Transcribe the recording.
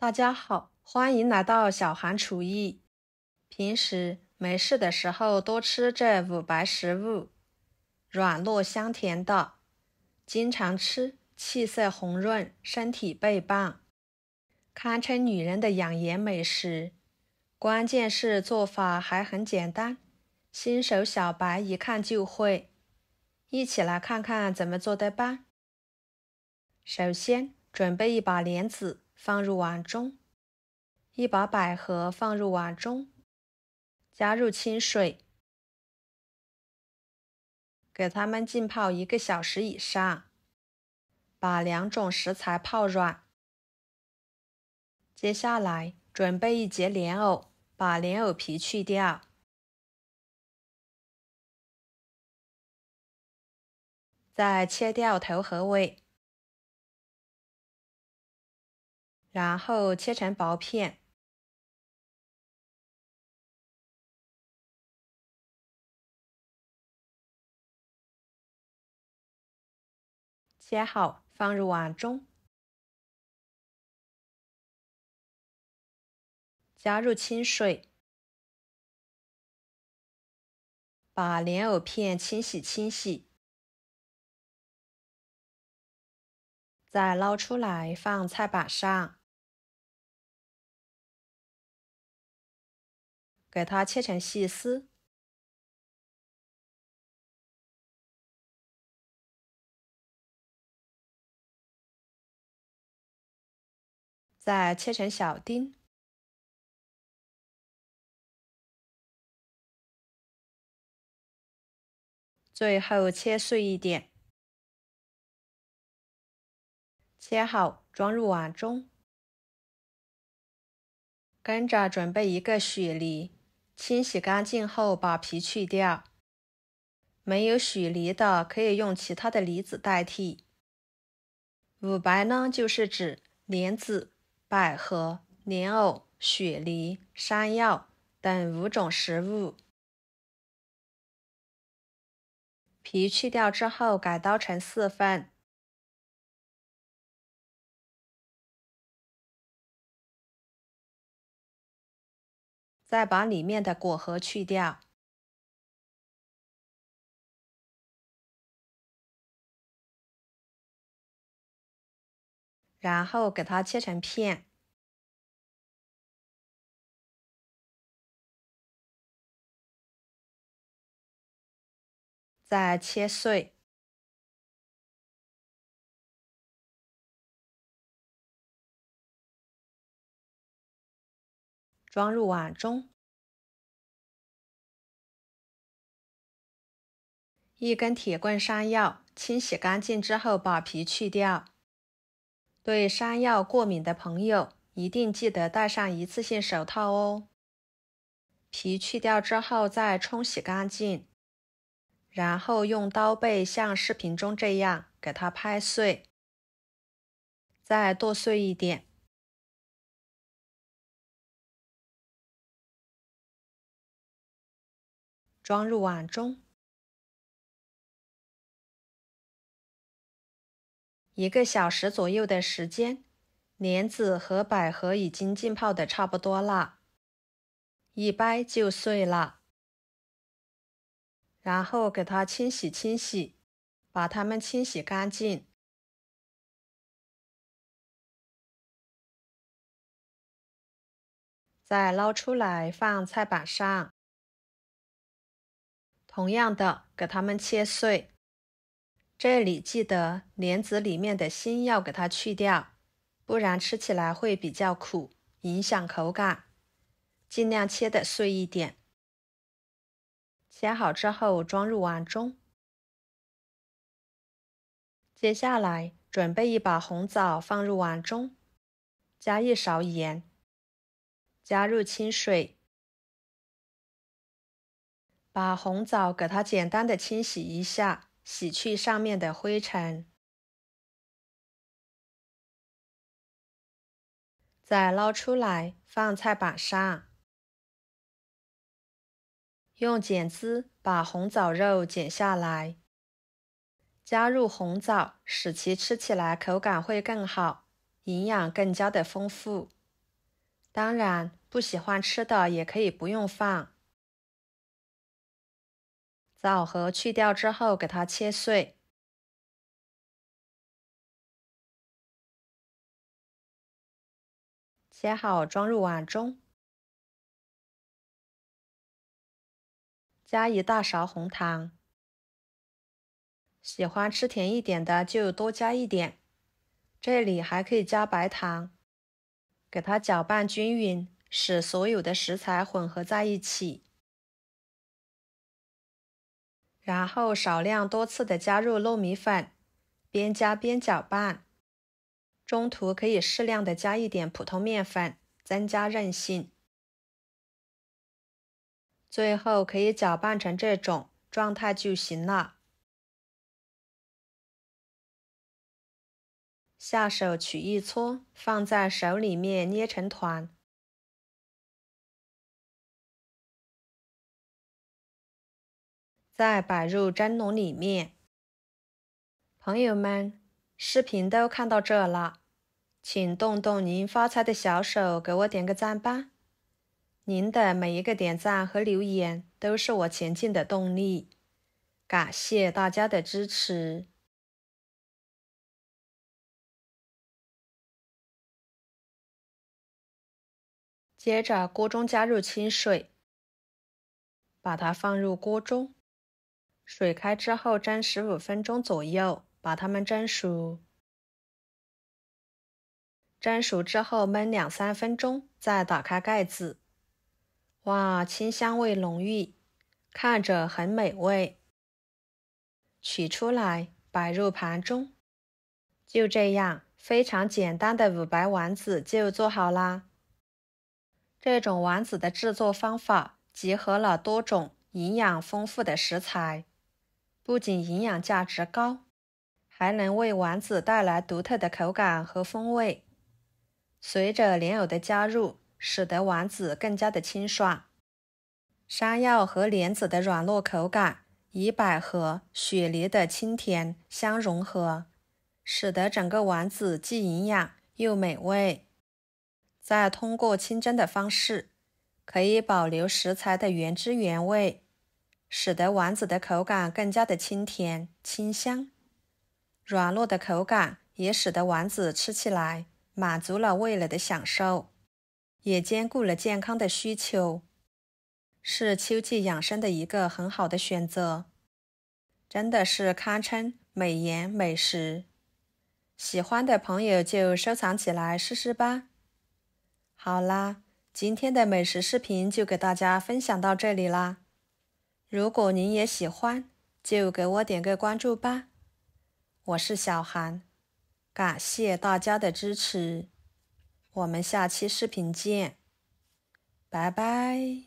大家好，欢迎来到小韩厨艺。平时没事的时候多吃这5白食物，软糯香甜的，经常吃，气色红润，身体倍棒，堪称女人的养颜美食。关键是做法还很简单，新手小白一看就会。一起来看看怎么做的吧。首先，准备一把莲子放入碗中，一把百合放入碗中，加入清水，给它们浸泡1个小时以上，把2种食材泡软。接下来准备1节莲藕，把莲藕皮去掉，再切掉头和尾，然后切成薄片。切好放入碗中，加入清水，把莲藕片清洗，再捞出来放菜板上，给它切成细丝，再切成小丁，最后切碎一点。切好装入碗中，跟着准备1个雪梨，清洗干净后把皮去掉。没有雪梨的可以用其他的梨子代替。5白呢，就是指莲子、百合、莲藕、雪梨、山药等5种食物。皮去掉之后改刀成4份，再把里面的果核去掉，然后给它切成片，再切碎，装入碗中。1根铁棍山药，清洗干净之后把皮去掉。对山药过敏的朋友，一定记得戴上一次性手套哦。皮去掉之后再冲洗干净，然后用刀背像视频中这样给它拍碎，再剁碎一点，装入碗中。1个小时左右的时间，莲子和百合已经浸泡的差不多了，一掰就碎了。然后给它清洗，把它们清洗干净，再捞出来放菜板上。同样的，给它们切碎。这里记得莲子里面的芯要给它去掉，不然吃起来会比较苦，影响口感。尽量切得碎一点。切好之后装入碗中。接下来准备1把红枣放入碗中，加1勺盐，加入清水，把红枣给它简单的清洗一下，洗去上面的灰尘。再捞出来放菜板上，用剪子把红枣肉剪下来，加入红枣，使其吃起来口感会更好，营养更加的丰富。当然，不喜欢吃的也可以不用放。枣核去掉之后，给它切碎。切好装入碗中，加1大勺红糖。喜欢吃甜一点的就多加一点，这里还可以加白糖。给它搅拌均匀，使所有的食材混合在一起。然后少量多次的加入糯米粉，边加边搅拌。中途可以适量的加一点普通面粉，增加韧性。最后可以搅拌成这种状态就行了。下手取一撮，放在手里面捏成团。再摆入蒸笼里面。朋友们，视频都看到这了，请动动您发财的小手，给我点个赞吧！您的每一个点赞和留言都是我前进的动力，感谢大家的支持。接着锅中加入清水，把它放入锅中。水开之后蒸15分钟左右，把它们蒸熟。蒸熟之后焖2-3分钟，再打开盖子。哇，清香味浓郁，看着很美味。取出来，摆入盘中。就这样，非常简单的5白丸子就做好啦。这种丸子的制作方法结合了多种营养丰富的食材，不仅营养价值高，还能为丸子带来独特的口感和风味。随着莲藕的加入，使得丸子更加的清爽。山药和莲子的软糯口感与百合、雪梨的清甜相融合，使得整个丸子既营养又美味。再通过清蒸的方式，可以保留食材的原汁原味，使得丸子的口感更加的清甜清香。软糯的口感也使得丸子吃起来满足了味蕾的享受，也兼顾了健康的需求，是秋季养生的一个很好的选择，真的是堪称美颜美食。喜欢的朋友就收藏起来试试吧。好啦，今天的美食视频就给大家分享到这里啦。如果您也喜欢，就给我点个关注吧。我是小韩，感谢大家的支持，我们下期视频见，拜拜。